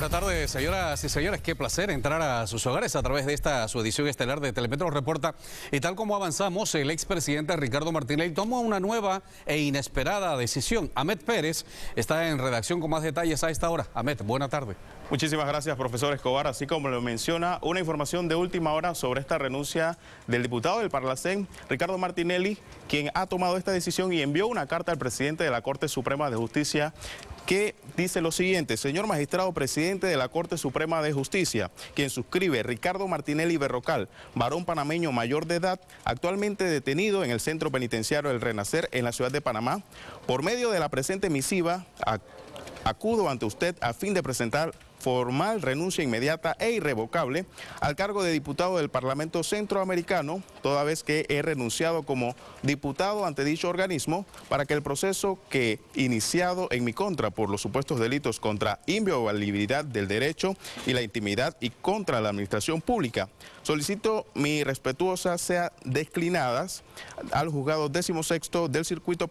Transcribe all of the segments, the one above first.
Buenas tardes, señoras y señores. Qué placer entrar a sus hogares a través de esta su edición estelar de Telemetro Reporta. Y tal como avanzamos, el expresidente Ricardo Martinelli tomó una nueva e inesperada decisión. Ahmed Pérez está en redacción con más detalles a esta hora. Ahmed, buena tarde. Muchísimas gracias, profesor Escobar. Así como lo menciona, una información de última hora sobre esta renuncia del diputado del Parlacén, Ricardo Martinelli, quien ha tomado esta decisión y envió una carta al presidente de la Corte Suprema de Justicia que dice lo siguiente: señor magistrado presidente de la Corte Suprema de Justicia, quien suscribe Ricardo Martinelli Berrocal, varón panameño mayor de edad, actualmente detenido en el Centro Penitenciario El Renacer en la ciudad de Panamá, por medio de la presente misiva, acudo ante usted a fin de presentar formal renuncia inmediata e irrevocable al cargo de diputado del Parlamento Centroamericano, toda vez que he renunciado como diputado ante dicho organismo para que el proceso que iniciado en mi contra por los supuestos delitos contra inviolabilidad del derecho y la intimidad y contra la administración pública, solicito mi respetuosa sea declinadas al juzgado 16º del Circuito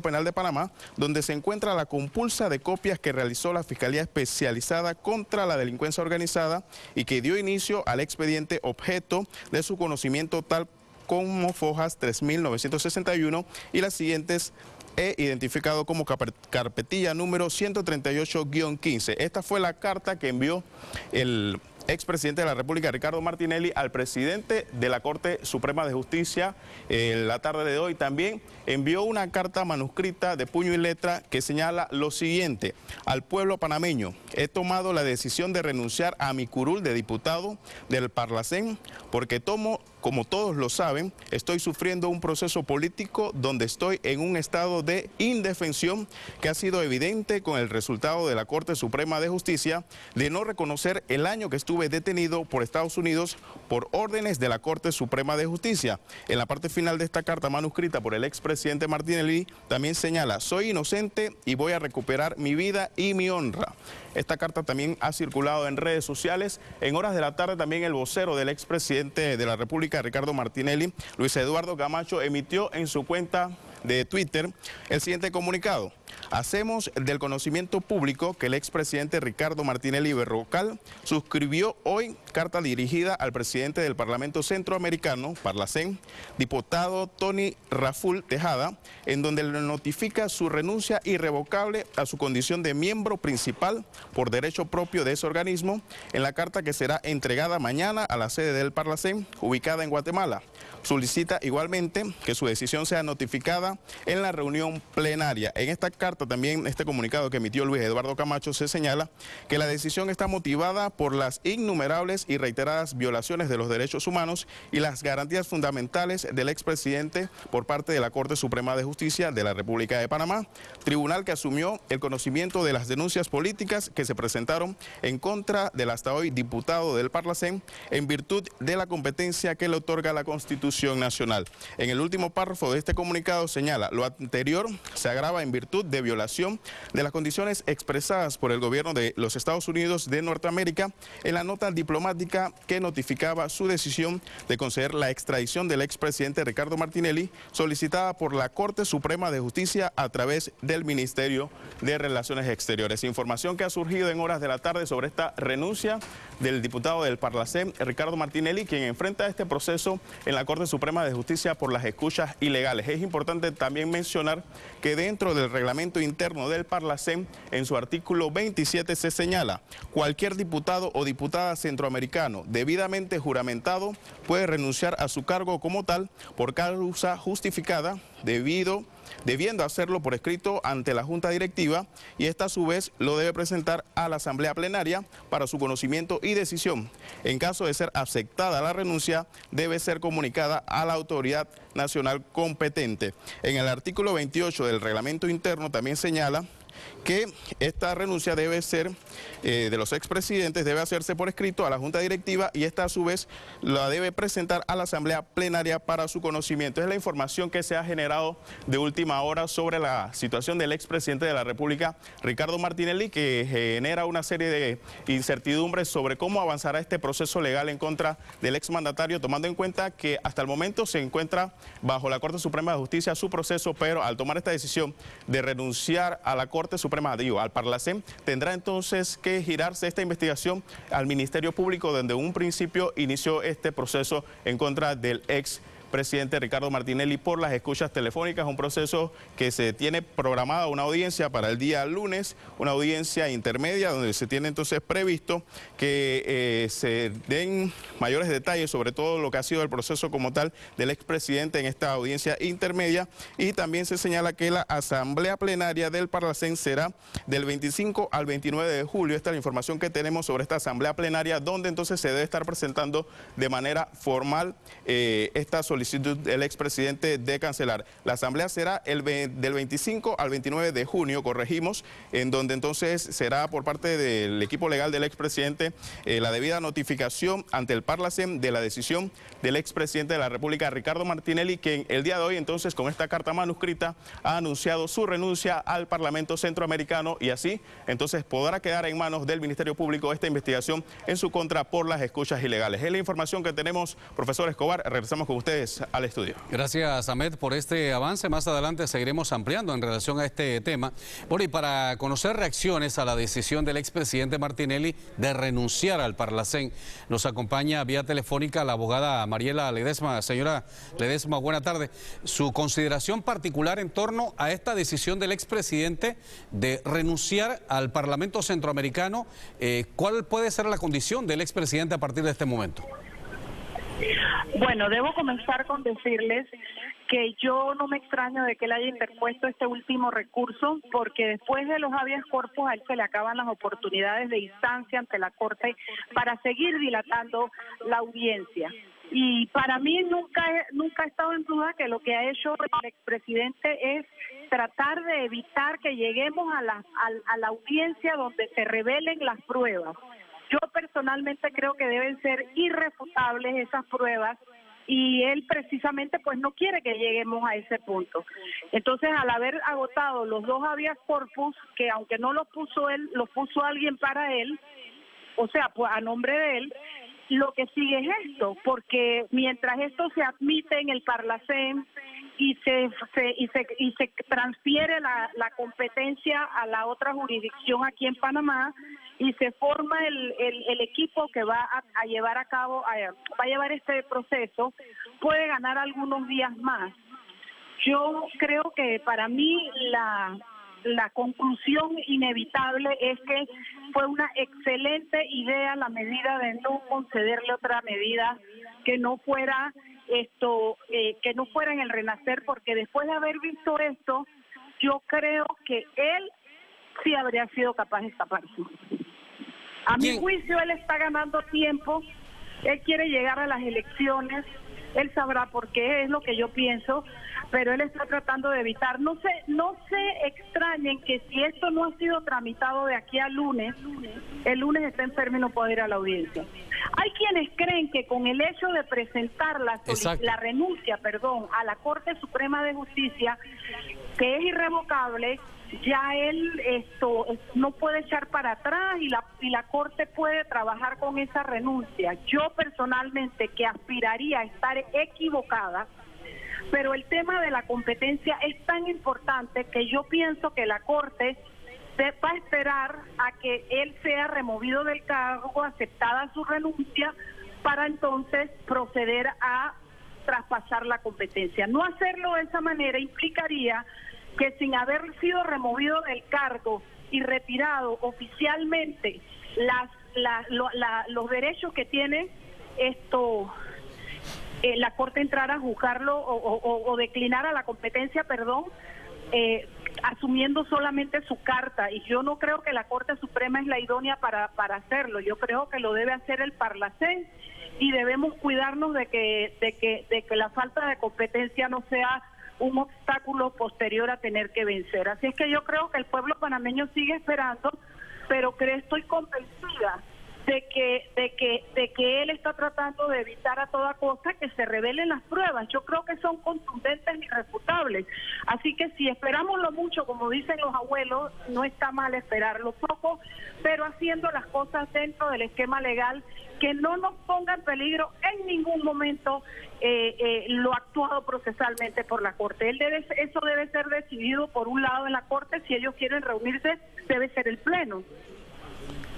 Penal de Panamá, donde se encuentra la compulsa de copias que realizó la Fiscalía Especializada contra la delincuencia organizada y que dio inicio al expediente objeto de su conocimiento, tal como fojas 3961 y las siguientes he identificado como carpetilla número 138-15. Esta fue la carta que envió el expresidente de la República, Ricardo Martinelli, al presidente de la Corte Suprema de Justicia la tarde de hoy. También envió una carta manuscrita de puño y letra que señala lo siguiente: al pueblo panameño, he tomado la decisión de renunciar a mi curul de diputado del Parlacén porque como todos lo saben, estoy sufriendo un proceso político donde estoy en un estado de indefensión que ha sido evidente con el resultado de la Corte Suprema de Justicia de no reconocer el año que estuve detenido por Estados Unidos por órdenes de la Corte Suprema de Justicia. En la parte final de esta carta manuscrita por el expresidente Martinelli también señala: soy inocente y voy a recuperar mi vida y mi honra. Esta carta también ha circulado en redes sociales. En horas de la tarde también el vocero del expresidente de la República, Ricardo Martinelli, Luis Eduardo Camacho, emitió en su cuenta de Twitter el siguiente comunicado: hacemos del conocimiento público que el expresidente Ricardo Martinelli Berrocal suscribió hoy carta dirigida al presidente del Parlamento Centroamericano, Parlacén, diputado Tony Raful Tejada, en donde le notifica su renuncia irrevocable a su condición de miembro principal por derecho propio de ese organismo, en la carta que será entregada mañana a la sede del Parlacén, ubicada en Guatemala. Solicita igualmente que su decisión sea notificada en la reunión plenaria. En esta carta también, este comunicado que emitió Luis Eduardo Camacho, se señala que la decisión está motivada por las innumerables y reiteradas violaciones de los derechos humanos y las garantías fundamentales del expresidente por parte de la Corte Suprema de Justicia de la República de Panamá, tribunal que asumió el conocimiento de las denuncias políticas que se presentaron en contra del hasta hoy diputado del Parlacén en virtud de la competencia que le otorga la Constitución Nacional. En el último párrafo de este comunicado señala: lo anterior se agrava en virtud de violación de las condiciones expresadas por el gobierno de los Estados Unidos de Norteamérica en la nota diplomática que notificaba su decisión de conceder la extradición del expresidente Ricardo Martinelli, solicitada por la Corte Suprema de Justicia a través del Ministerio de Relaciones Exteriores. Información que ha surgido en horas de la tarde sobre esta renuncia del diputado del Parlacén, Ricardo Martinelli, quien enfrenta este proceso en la Corte Suprema de Justicia por las escuchas ilegales. Es importante también mencionar que dentro del reglamento interno del Parlacén, en su artículo 27 se señala: cualquier diputado o diputada centroamericano debidamente juramentado puede renunciar a su cargo como tal por causa justificada, debiendo hacerlo por escrito ante la Junta Directiva, y esta a su vez lo debe presentar a la Asamblea Plenaria para su conocimiento y decisión. En caso de ser aceptada la renuncia, debe ser comunicada a la autoridad nacional competente. En el artículo 28 del reglamento interno también señala que esta renuncia debe ser de los expresidentes, debe hacerse por escrito a la Junta Directiva y esta a su vez la debe presentar a la Asamblea Plenaria para su conocimiento. Es la información que se ha generado de última hora sobre la situación del expresidente de la República, Ricardo Martinelli, que genera una serie de incertidumbres sobre cómo avanzará este proceso legal en contra del exmandatario, tomando en cuenta que hasta el momento se encuentra bajo la Corte Suprema de Justicia su proceso, pero al tomar esta decisión de renunciar a la Corte Corte Suprema, al Parlacén, tendrá entonces que girarse esta investigación al Ministerio Público, donde en un principio inició este proceso en contra del expresidente Ricardo Martinelli por las escuchas telefónicas, un proceso que se tiene programada una audiencia para el día lunes, una audiencia intermedia donde se tiene entonces previsto que se den mayores detalles sobre todo lo que ha sido el proceso como tal del expresidente en esta audiencia intermedia, y también se señala que la asamblea plenaria del Parlacén será del 25 al 29 de julio. Esta es la información que tenemos sobre esta asamblea plenaria, donde entonces se debe estar presentando de manera formal esta solicitud del expresidente de cancelar. La asamblea será del 25 al 29 de junio, corregimos, en donde entonces será por parte del equipo legal del expresidente la debida notificación ante el Parlacén de la decisión del expresidente de la República, Ricardo Martinelli, quien el día de hoy entonces con esta carta manuscrita ha anunciado su renuncia al Parlamento Centroamericano, y así entonces podrá quedar en manos del Ministerio Público esta investigación en su contra por las escuchas ilegales. Es la información que tenemos, profesor Escobar. Regresamos con ustedes al estudio. Gracias, Ahmed, por este avance. Más adelante seguiremos ampliando en relación a este tema. Bueno, y para conocer reacciones a la decisión del expresidente Martinelli de renunciar al Parlacén, nos acompaña vía telefónica la abogada Mariela Ledesma. Señora Ledesma, buena tarde. Su consideración particular en torno a esta decisión del expresidente de renunciar al Parlamento Centroamericano, ¿cuál puede ser la condición del expresidente a partir de este momento? Bueno, debo comenzar con decirles que yo no me extraño de que él haya interpuesto este último recurso, porque después de los habeas corpus a él se le acaban las oportunidades de instancia ante la Corte para seguir dilatando la audiencia. Y para mí nunca ha estado en duda que lo que ha hecho el expresidente es tratar de evitar que lleguemos a la audiencia donde se revelen las pruebas. Yo personalmente creo que deben ser irrefutables esas pruebas, y él precisamente pues no quiere que lleguemos a ese punto. Entonces, al haber agotado los dos habeas corpus, que aunque no los puso él, los puso alguien para él, o sea, pues a nombre de él, lo que sigue es esto, porque mientras esto se admite en el Parlacén y se transfiere la competencia a la otra jurisdicción aquí en Panamá, y se forma el equipo que va a llevar a cabo, va a llevar este proceso, puede ganar algunos días más. Yo creo que para mí la conclusión inevitable es que fue una excelente idea la medida de no concederle otra medida que no fuera que no fuera en el renacer, porque después de haber visto esto, yo creo que él sí habría sido capaz de escaparse. A mi juicio, él está ganando tiempo, él quiere llegar a las elecciones, él sabrá por qué, es lo que yo pienso, pero él está tratando de evitar. No se extrañen que si esto no ha sido tramitado de aquí al lunes, el lunes está enfermo y no puede ir a la audiencia. Hay quienes creen que con el hecho de presentar la renuncia, a la Corte Suprema de Justicia, que es irrevocable, ya él no puede echar para atrás y la Corte puede trabajar con esa renuncia. Yo personalmente, que aspiraría a estar equivocada, pero el tema de la competencia es tan importante que yo pienso que la Corte va a esperar a que él sea removido del cargo, aceptada su renuncia, para entonces proceder a traspasar la competencia. No hacerlo de esa manera implicaría que sin haber sido removido del cargo y retirado oficialmente los derechos que tiene la Corte entrara a juzgarlo o declinara la competencia, asumiendo solamente su carta, y yo no creo que la Corte Suprema es la idónea para hacerlo. Yo creo que lo debe hacer el Parlacén, y debemos cuidarnos de que la falta de competencia no sea un obstáculo posterior a tener que vencer. Así es que yo creo que el pueblo panameño sigue esperando, pero estoy convencida de que él está tratando de evitar a toda costa que se revelen las pruebas. Yo creo que son contundentes e irrefutables. Así que si esperamos lo mucho, como dicen los abuelos, no está mal esperarlo poco, pero haciendo las cosas dentro del esquema legal que no nos ponga en peligro en ningún momento lo actuado procesalmente por la Corte. Eso debe ser decidido por un lado en la Corte. Si ellos quieren reunirse, debe ser el Pleno.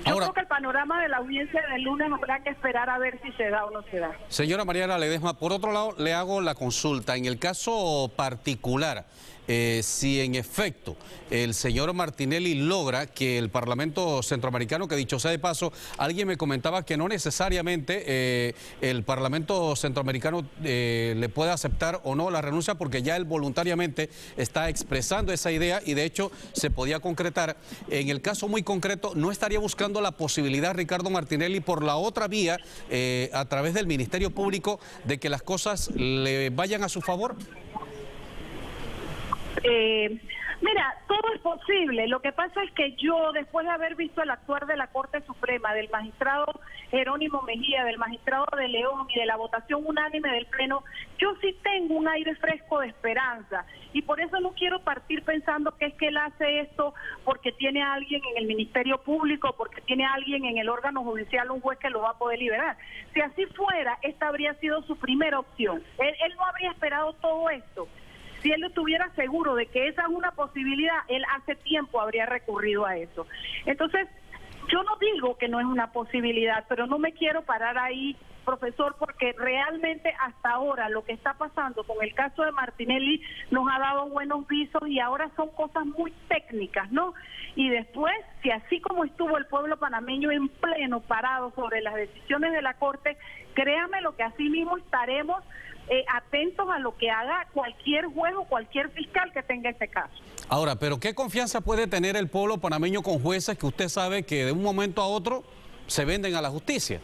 Yo creo que el panorama de la audiencia del lunes habrá que esperar a ver si se da o no se da. Señora Mariela Ledesma, por otro lado, le hago la consulta. En el caso particular, si en efecto el señor Martinelli logra que el Parlamento Centroamericano, que dicho sea de paso, alguien me comentaba que no necesariamente el Parlamento Centroamericano le puede aceptar o no la renuncia, porque ya él voluntariamente está expresando esa idea y de hecho se podía concretar. En el caso muy concreto, ¿no estaría buscando la posibilidad, Ricardo Martinelli, por la otra vía, a través del Ministerio Público, de que las cosas le vayan a su favor? Mira, todo es posible. Lo que pasa es que yo, después de haber visto el actuar de la Corte Suprema, del magistrado Jerónimo Mejía, del magistrado de León y de la votación unánime del Pleno, yo sí tengo un aire fresco de esperanza. Y por eso no quiero partir pensando que es que él hace esto porque tiene a alguien en el Ministerio Público, porque tiene a alguien en el órgano judicial, un juez que lo va a poder liberar. Si así fuera, esta habría sido su primera opción. Él no habría esperado todo esto. Si él estuviera seguro de que esa es una posibilidad, él hace tiempo habría recurrido a eso. Entonces, yo no digo que no es una posibilidad, pero no me quiero parar ahí, profesor, porque realmente hasta ahora lo que está pasando con el caso de Martinelli nos ha dado buenos visos y ahora son cosas muy técnicas, ¿no? Y después, si así como estuvo el pueblo panameño en pleno parado sobre las decisiones de la Corte, créame lo que así mismo estaremos atentos a lo que haga cualquier juez o cualquier fiscal que tenga este caso. Ahora, pero ¿qué confianza puede tener el pueblo panameño con jueces que usted sabe que de un momento a otro se venden a la justicia?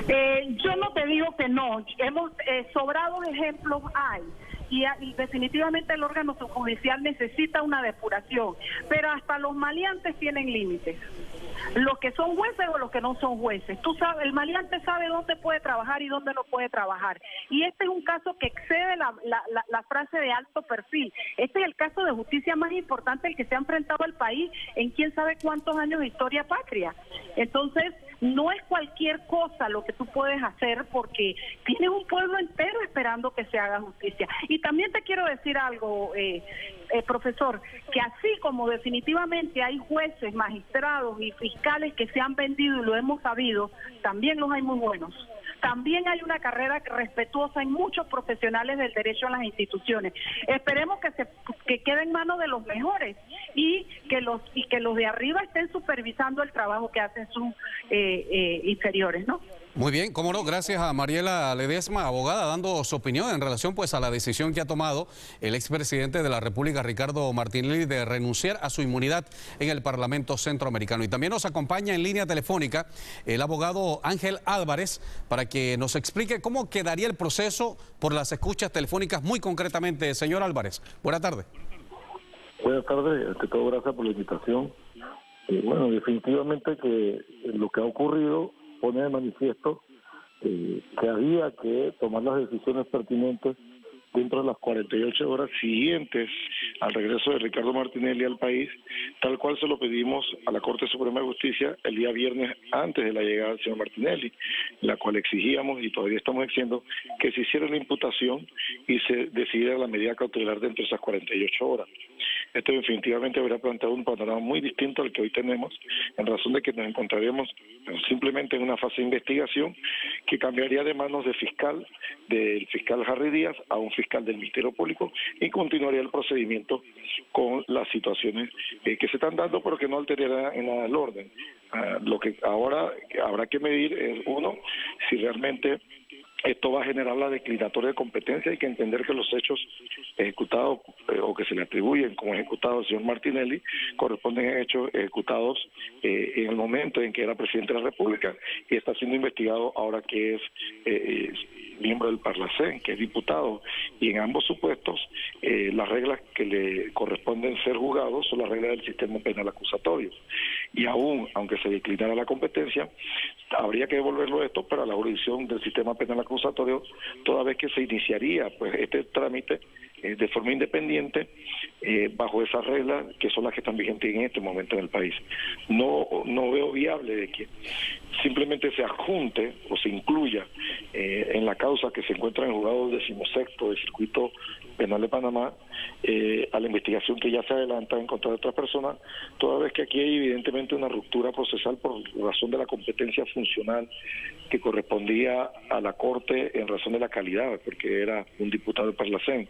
Yo no te digo que no. Hemos sobrados ejemplos hay. Y definitivamente el órgano subjudicial necesita una depuración, pero hasta los maleantes tienen límites. Los que son jueces o los que no son jueces. Tú sabes, el maleante sabe dónde puede trabajar y dónde no puede trabajar. Y este es un caso que excede la frase de alto perfil. Este es el caso de justicia más importante el que se ha enfrentado al país en quién sabe cuántos años de historia patria. Entonces, no es cualquier cosa lo que tú puedes hacer porque tienes un pueblo entero esperando que se haga justicia. Y también te quiero decir algo, profesor, que así como definitivamente hay jueces, magistrados y fiscales que se han vendido y lo hemos sabido, también los hay muy buenos. También hay una carrera respetuosa en muchos profesionales del derecho en las instituciones. Esperemos que quede en manos de los mejores y que los de arriba estén supervisando el trabajo que hacen sus inferiores, ¿no? Muy bien, cómo no, gracias a Mariela Ledesma, abogada, dando su opinión en relación pues a la decisión que ha tomado el expresidente de la República, Ricardo Martinelli, de renunciar a su inmunidad en el Parlamento Centroamericano. Y también nos acompaña en línea telefónica el abogado Ángel Álvarez para que nos explique cómo quedaría el proceso por las escuchas telefónicas muy concretamente. Señor Álvarez, buenas tardes. Buenas tardes, ante todo gracias por la invitación. Bueno, definitivamente que lo que ha ocurrido pone de manifiesto que había que tomar las decisiones pertinentes dentro de las 48 horas siguientes al regreso de Ricardo Martinelli al país, tal cual se lo pedimos a la Corte Suprema de Justicia el día viernes antes de la llegada del señor Martinelli, la cual exigíamos y todavía estamos exigiendo que se hiciera la imputación y se decidiera la medida cautelar dentro de esas 48 horas. Esto definitivamente habría planteado un panorama muy distinto al que hoy tenemos, en razón de que nos encontraríamos simplemente en una fase de investigación que cambiaría de manos del fiscal Harry Díaz a un fiscal del Ministerio Público y continuaría el procedimiento con las situaciones que se están dando, pero que no alteraría en nada el orden. Lo que ahora habrá que medir es, uno, si realmente esto va a generar la declinatoria de competencia. Hay que entender que los hechos ejecutados o que se le atribuyen como ejecutados al señor Martinelli corresponden a hechos ejecutados en el momento en que era presidente de la República y está siendo investigado ahora que es miembro del Parlacén, que es diputado, y en ambos supuestos las reglas que le corresponden ser juzgados son las reglas del sistema penal acusatorio. y aún, aunque se declinara la competencia, habría que devolverlo esto para la jurisdicción del sistema penal acusatorio, toda vez que se iniciaría pues este trámite de forma independiente bajo esas reglas que son las que están vigentes en este momento en el país. No veo viable de que simplemente se adjunte o se incluya en la causa que se encuentra en el juzgado 16º del Circuito Penal de Panamá a la investigación que ya se adelanta en contra de otras personas, toda vez que aquí hay evidentemente una ruptura procesal por razón de la competencia funcional que correspondía a la Corte en razón de la calidad, porque era un diputado de Parlacén.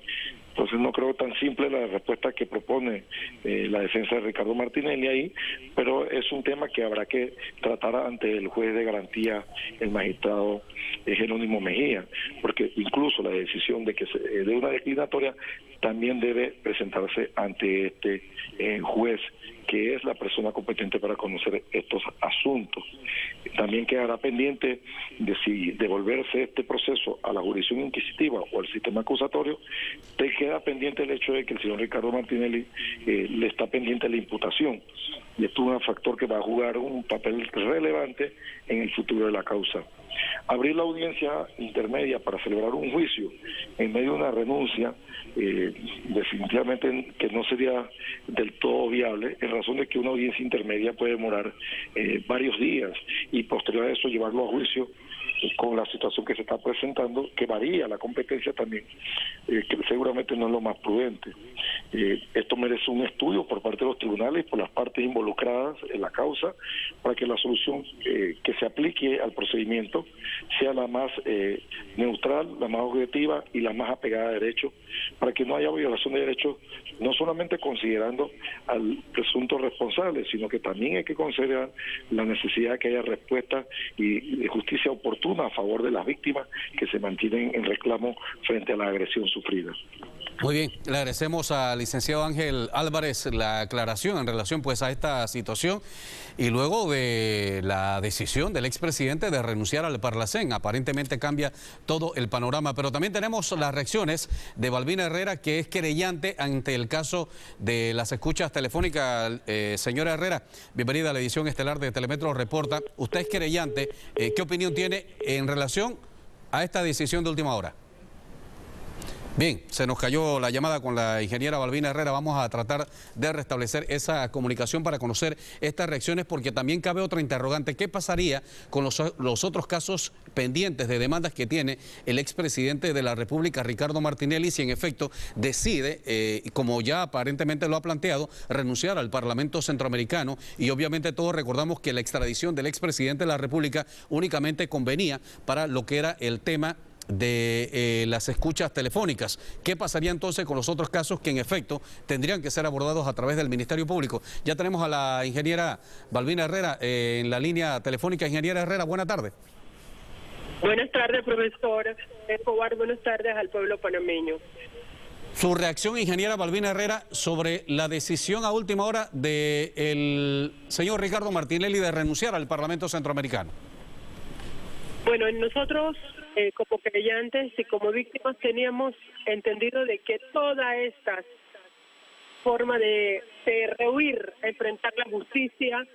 Entonces no creo tan simple la respuesta que propone la defensa de Ricardo Martinelli ahí, pero es un tema que habrá que tratar ante el juez de garantía, el magistrado Jerónimo Mejía, porque incluso la decisión de que se dé una declinatoria también debe presentarse ante este juez, que es la persona competente para conocer estos asuntos. También quedará pendiente de si devolverse este proceso a la jurisdicción inquisitiva o al sistema acusatorio. Te queda pendiente el hecho de que el señor Ricardo Martinelli le está pendiente la imputación, y esto es un factor que va a jugar un papel relevante en el futuro de la causa. Abrir la audiencia intermedia para celebrar un juicio en medio de una renuncia definitivamente que no sería del todo viable, en razón de que una audiencia intermedia puede demorar varios días y posterior a eso llevarlo a juicio con la situación que se está presentando, que varía la competencia también, que seguramente no es lo más prudente. Esto merece un estudio por parte de los tribunales, por las partes involucradas en la causa, para que la solución que se aplique al procedimiento sea la más neutral, la más objetiva y la más apegada a derecho, para que no haya violación de derechos, no solamente considerando al presunto responsable, sino que también hay que considerar la necesidad de que haya respuesta y de justicia oportuna a favor de las víctimas que se mantienen en reclamo frente a la agresión sufrida. Muy bien, le agradecemos al licenciado Ángel Álvarez la aclaración en relación pues a esta situación y luego de la decisión del expresidente de renunciar al Parlacén. Aparentemente cambia todo el panorama, pero también tenemos las reacciones de Balbina Herrera, que es querellante ante el caso de las escuchas telefónicas. Señora Herrera, bienvenida a la edición estelar de Telemetro Reporta. Usted es querellante, ¿qué opinión tiene en relación a esta decisión de última hora? Bien, se nos cayó la llamada con la ingeniera Balbina Herrera. Vamos a tratar de restablecer esa comunicación para conocer estas reacciones, porque también cabe otra interrogante. ¿Qué pasaría con los otros casos pendientes de demandas que tiene el expresidente de la República, Ricardo Martinelli, si en efecto decide, como ya aparentemente lo ha planteado, renunciar al Parlamento Centroamericano? Y obviamente todos recordamos que la extradición del expresidente de la República únicamente convenía para lo que era el tema de las escuchas telefónicas. ¿Qué pasaría entonces con los otros casos que en efecto tendrían que ser abordados a través del Ministerio Público? Ya tenemos a la ingeniera Balbina Herrera en la línea telefónica. Ingeniera Herrera, buena tarde. Buenas tardes, profesor Escobar. Buenas tardes al pueblo panameño. Su reacción, ingeniera Balbina Herrera, sobre la decisión a última hora del señor Ricardo Martinelli de renunciar al Parlamento Centroamericano. Bueno, nosotros como creyentes y como víctimas teníamos entendido de que toda esta forma de rehuir, enfrentar la justicia,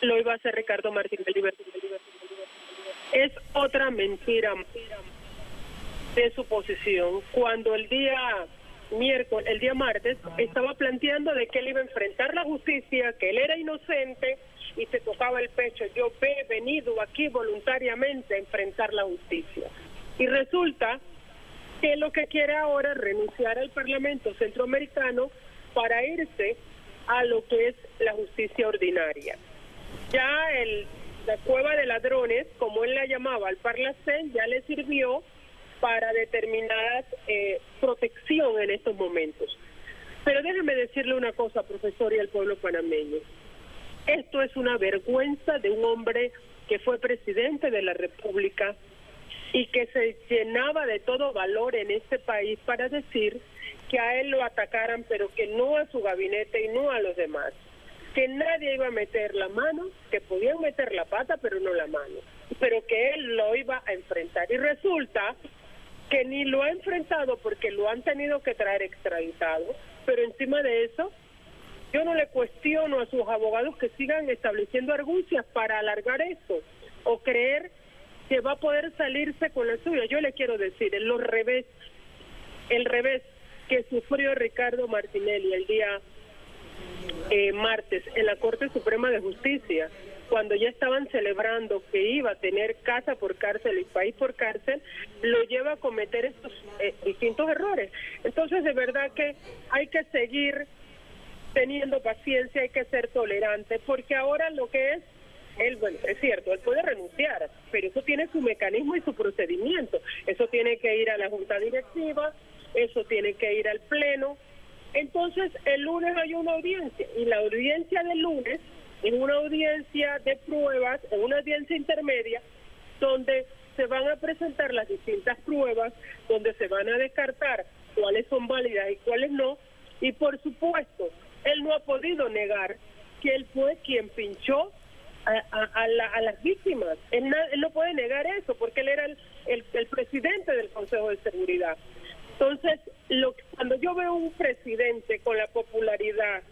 lo iba a hacer Ricardo Martinelli. Es otra mentira de su posición, cuando el día martes estaba planteando de que él iba a enfrentar la justicia, que él era inocente, y se tocaba el pecho. Yo he venido aquí voluntariamente a enfrentar la justicia. Y resulta que lo que quiere ahora es renunciar al Parlamento Centroamericano para irse a lo que es la justicia ordinaria. Ya la cueva de ladrones, como él la llamaba al Parlacén, ya le sirvió para determinadas protección en estos momentos. Pero déjeme decirle una cosa, profesor, y al pueblo panameño. Esto es una vergüenza de un hombre que fue presidente de la República y que se llenaba de todo valor en este país para decir que a él lo atacaran, pero que no a su gabinete y no a los demás. Que nadie iba a meter la mano, que podían meter la pata, pero no la mano. Pero que él lo iba a enfrentar. Y resulta que ni lo ha enfrentado porque lo han tenido que traer extraditado, pero encima de eso Yo no le cuestiono a sus abogados que sigan estableciendo argucias para alargar esto o creer que va a poder salirse con la suya. Yo le quiero decir, el revés que sufrió Ricardo Martinelli el día martes en la Corte Suprema de Justicia, cuando ya estaban celebrando que iba a tener casa por cárcel y país por cárcel, lo lleva a cometer estos distintos errores. Entonces, de verdad que hay que seguir teniendo paciencia, hay que ser tolerante, porque ahora lo que es, él, bueno, es cierto, él puede renunciar, pero eso tiene su mecanismo y su procedimiento. Eso tiene que ir a la Junta Directiva, eso tiene que ir al Pleno. Entonces, el lunes hay una audiencia, y la audiencia del lunes es una audiencia de pruebas, es una audiencia intermedia, donde se van a presentar las distintas pruebas, donde se van a descartar cuáles son válidas y cuáles no, y por supuesto, él no ha podido negar que él fue quien pinchó a las víctimas. Él no puede negar eso, porque él era el presidente del Consejo de Seguridad. Entonces, cuando yo veo un presidente con la popularidad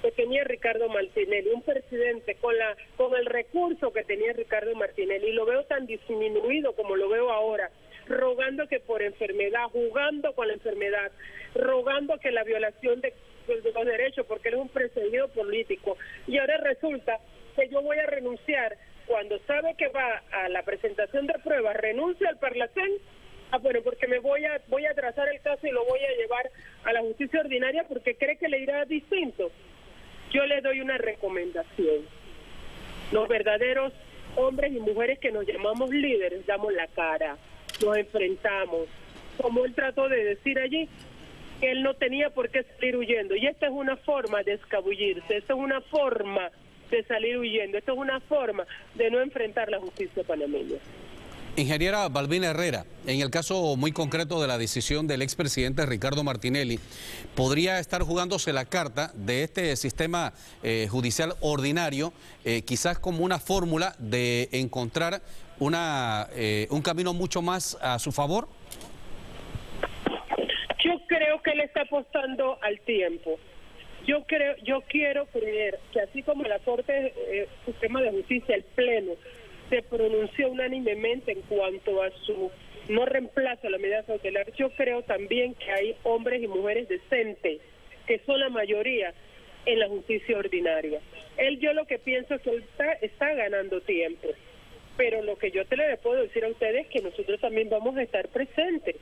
que tenía Ricardo Martinelli, un presidente con el recurso que tenía Ricardo Martinelli, y lo veo tan disminuido como lo veo ahora, rogando que por enfermedad, jugando con la enfermedad, rogando que la violación de los derechos, porque él es un perseguido político, y ahora resulta que yo voy a renunciar cuando sabe que va a la presentación de pruebas, renuncia al Parlacén. Bueno, porque me voy a trazar el caso y lo voy a llevar a la justicia ordinaria porque cree que le irá distinto. Yo le doy una recomendación. Los verdaderos hombres y mujeres que nos llamamos líderes damos la cara, nos enfrentamos. Como él trató de decir allí, que él no tenía por qué salir huyendo. Y esta es una forma de escabullirse, esta es una forma de salir huyendo, esta es una forma de no enfrentar la justicia panameña. Ingeniera Balbina Herrera, en el caso muy concreto de la decisión del expresidente Ricardo Martinelli, ¿podría estar jugándose la carta de este sistema judicial ordinario, quizás como una fórmula de encontrar un camino mucho más a su favor? Yo creo que él está apostando al tiempo. Yo quiero creer que así como la Corte Suprema de Justicia, el Pleno, se pronunció unánimemente en cuanto a su no reemplazo a la medida cautelar, yo creo también que hay hombres y mujeres decentes, que son la mayoría en la justicia ordinaria. Yo lo que pienso es que él está ganando tiempo, pero lo que yo le puedo decir a ustedes es que nosotros también vamos a estar presentes.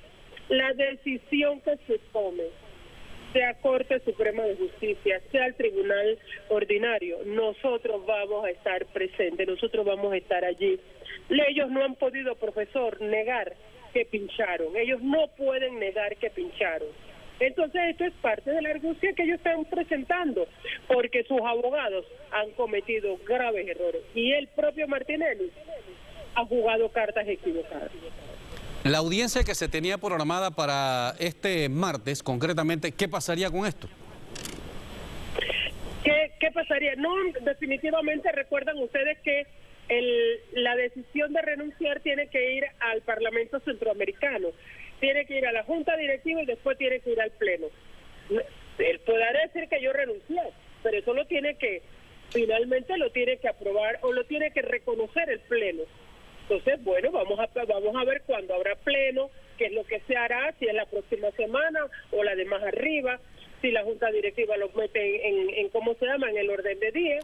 La decisión que se tome, sea Corte Suprema de Justicia, sea el Tribunal Ordinario, nosotros vamos a estar presentes, nosotros vamos a estar allí. Ellos no han podido, profesor, negar que pincharon, ellos no pueden negar que pincharon. Entonces esto es parte de la argucia que ellos están presentando, porque sus abogados han cometido graves errores y el propio Martinelli ha jugado cartas equivocadas. La audiencia que se tenía programada para este martes, concretamente, ¿qué pasaría con esto? ¿Qué pasaría? No, definitivamente recuerdan ustedes que la decisión de renunciar tiene que ir al Parlamento Centroamericano, tiene que ir a la Junta Directiva y después tiene que ir al Pleno. Él podrá decir que yo renuncié, pero eso finalmente lo tiene que aprobar o lo tiene que reconocer el Pleno. Entonces, bueno, vamos a ver cuándo habrá pleno, qué es lo que se hará, si es la próxima semana o la de más arriba, si la Junta Directiva lo mete en ¿cómo se llama?, en el orden de día.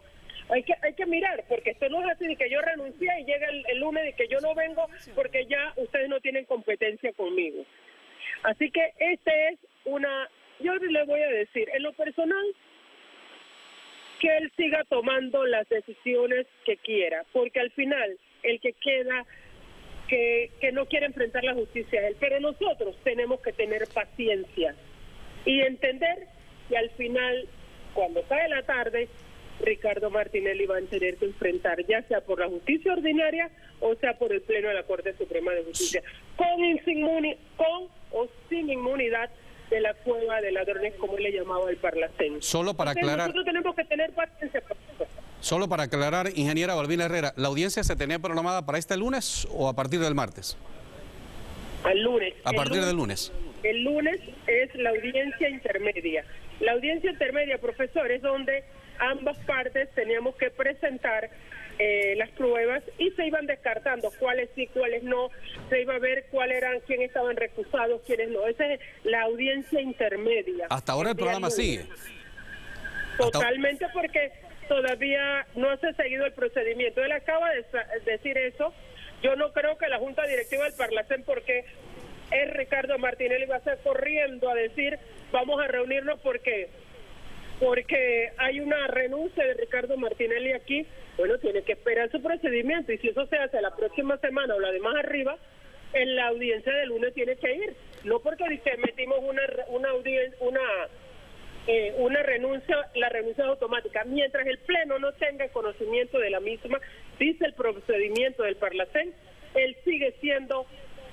Hay que mirar, porque esto no es así de que yo renuncié y llega el lunes y que yo no vengo porque ya ustedes no tienen competencia conmigo. Así que yo le voy a decir, en lo personal, que él siga tomando las decisiones que quiera, porque al final el que queda que no quiere enfrentar la justicia es él, pero nosotros tenemos que tener paciencia y entender que al final, cuando cae la tarde, Ricardo Martinelli va a tener que enfrentar, ya sea por la justicia ordinaria o sea por el Pleno de la Corte Suprema de Justicia, con o sin inmunidad de la cueva de ladrones, como él le llamaba el Parlacén. Solo para aclarar, nosotros tenemos que tener paciencia. Solo para aclarar, ingeniera Balbina Herrera, ¿la audiencia se tenía programada para este lunes o a partir del martes? Al lunes. A partir del lunes. El lunes es la audiencia intermedia. La audiencia intermedia, profesor, es donde ambas partes teníamos que presentar las pruebas y se iban descartando cuáles sí, cuáles no, se iba a ver quiénes estaban recusados, quiénes no. Esa es la audiencia intermedia. Hasta ahora el programa sigue. Totalmente, porque todavía no se ha seguido el procedimiento. Él acaba de decir eso. Yo no creo que la Junta Directiva del Parlacén, porque es Ricardo Martinelli, va a estar corriendo a decir vamos a reunirnos porque hay una renuncia de Ricardo Martinelli aquí. Bueno, tiene que esperar su procedimiento, y si eso se hace la próxima semana o la de más arriba, en la audiencia del lunes tiene que ir. No porque dice metimos una renuncia, la renuncia es automática. Mientras el Pleno no tenga conocimiento de la misma, dice el procedimiento del Parlacén, él sigue siendo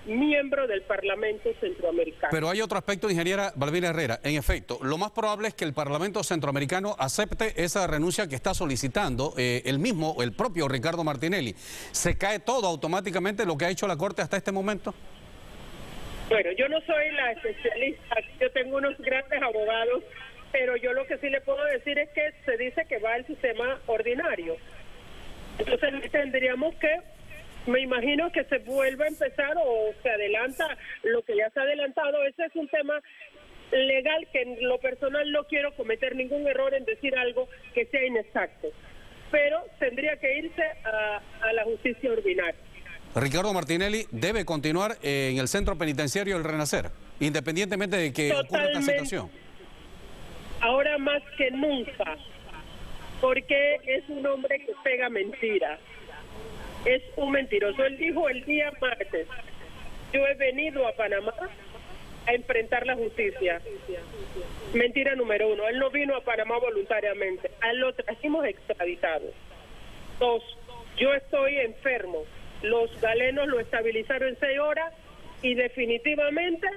miembro del Parlamento Centroamericano. Pero hay otro aspecto, ingeniera Balbina Herrera. En efecto, lo más probable es que el Parlamento Centroamericano acepte esa renuncia que está solicitando el propio Ricardo Martinelli. ¿Se cae todo automáticamente lo que ha hecho la Corte hasta este momento? Bueno, yo no soy la especialista, yo tengo unos grandes abogados, pero yo lo que sí le puedo decir es que se dice que va al sistema ordinario. Entonces tendríamos que, me imagino que se vuelve a empezar o se adelanta lo que ya se ha adelantado. Ese es un tema legal que en lo personal no quiero cometer ningún error en decir algo que sea inexacto, pero tendría que irse a la justicia ordinaria. Ricardo Martinelli debe continuar en el centro penitenciario El Renacer, independientemente de que ocurra esta situación. Ahora más que nunca, porque es un hombre que pega mentiras. Es un mentiroso. Él dijo el día martes, yo he venido a Panamá a enfrentar la justicia. Mentira número uno, él no vino a Panamá voluntariamente, a él lo trajimos extraditado. 2, yo estoy enfermo, los galenos lo estabilizaron en 6 horas y definitivamente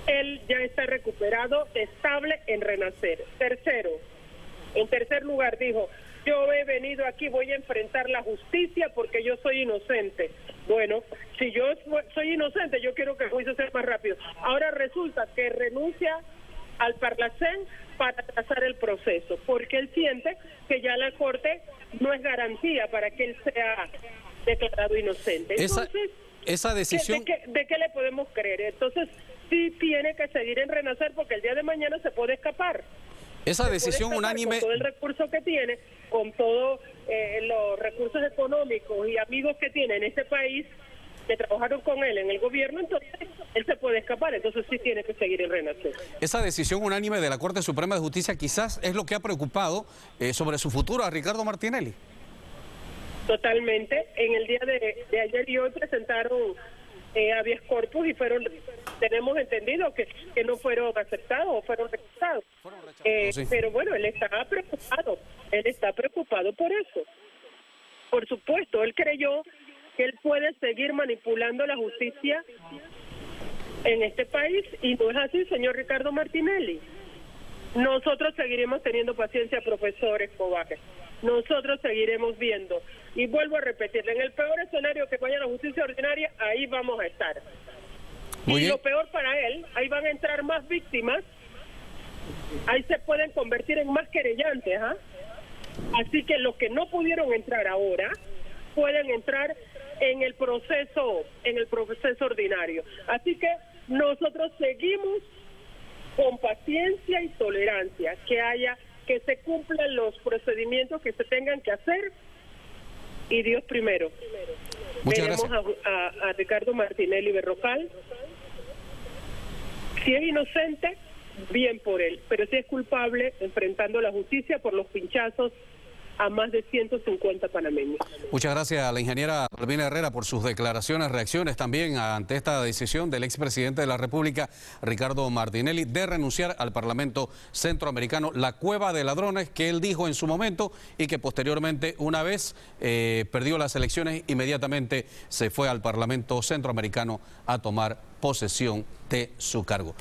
él ya está recuperado, estable en Renacer. En tercer lugar dijo, yo he venido aquí, voy a enfrentar la justicia porque yo soy inocente. Bueno, si yo soy inocente, yo quiero que el juicio sea más rápido. Ahora resulta que renuncia al Parlacén para trazar el proceso, porque él siente que ya la Corte no es garantía para que él sea declarado inocente. Entonces, esa decisión... ¿De qué le podemos creer? Entonces, sí tiene que seguir en Renacer porque el día de mañana se puede escapar. Esa decisión unánime... Con todo el recurso que tiene, con todos los recursos económicos y amigos que tiene en este país, que trabajaron con él en el gobierno, entonces él se puede escapar, entonces sí tiene que seguir en Renacer. Esa decisión unánime de la Corte Suprema de Justicia quizás es lo que ha preocupado sobre su futuro a Ricardo Martinelli. Totalmente. En el día de ayer y hoy presentaron habeas corpus y tenemos entendido que no fueron aceptados o fueron rechazados. Sí. Pero bueno, él está preocupado por eso. Por supuesto, él creyó que él puede seguir manipulando la justicia en este país y no es así, señor Ricardo Martinelli. Nosotros seguiremos teniendo paciencia, profesor Escobar. Nosotros seguiremos viendo. Y vuelvo a repetirle, en el peor escenario que vaya a la justicia ordinaria, ahí vamos a estar. Y lo peor para él, ahí van a entrar más víctimas, ahí se pueden convertir en más querellantes, ¿ah? Así que los que no pudieron entrar ahora, pueden entrar en el proceso ordinario. Así que nosotros seguimos con paciencia y tolerancia, que se cumplan los procedimientos que se tengan que hacer y Dios primero. Veremos a Ricardo Martinelli Berrocal. Si es inocente, bien por él, pero si es culpable, enfrentando la justicia por los pinchazos a más de 150 panameños. Muchas gracias a la ingeniera Balbina Herrera por sus declaraciones, reacciones también ante esta decisión del expresidente de la República, Ricardo Martinelli, de renunciar al Parlamento Centroamericano, la cueva de ladrones que él dijo en su momento y que posteriormente, una vez perdió las elecciones, inmediatamente se fue al Parlamento Centroamericano a tomar posesión de su cargo.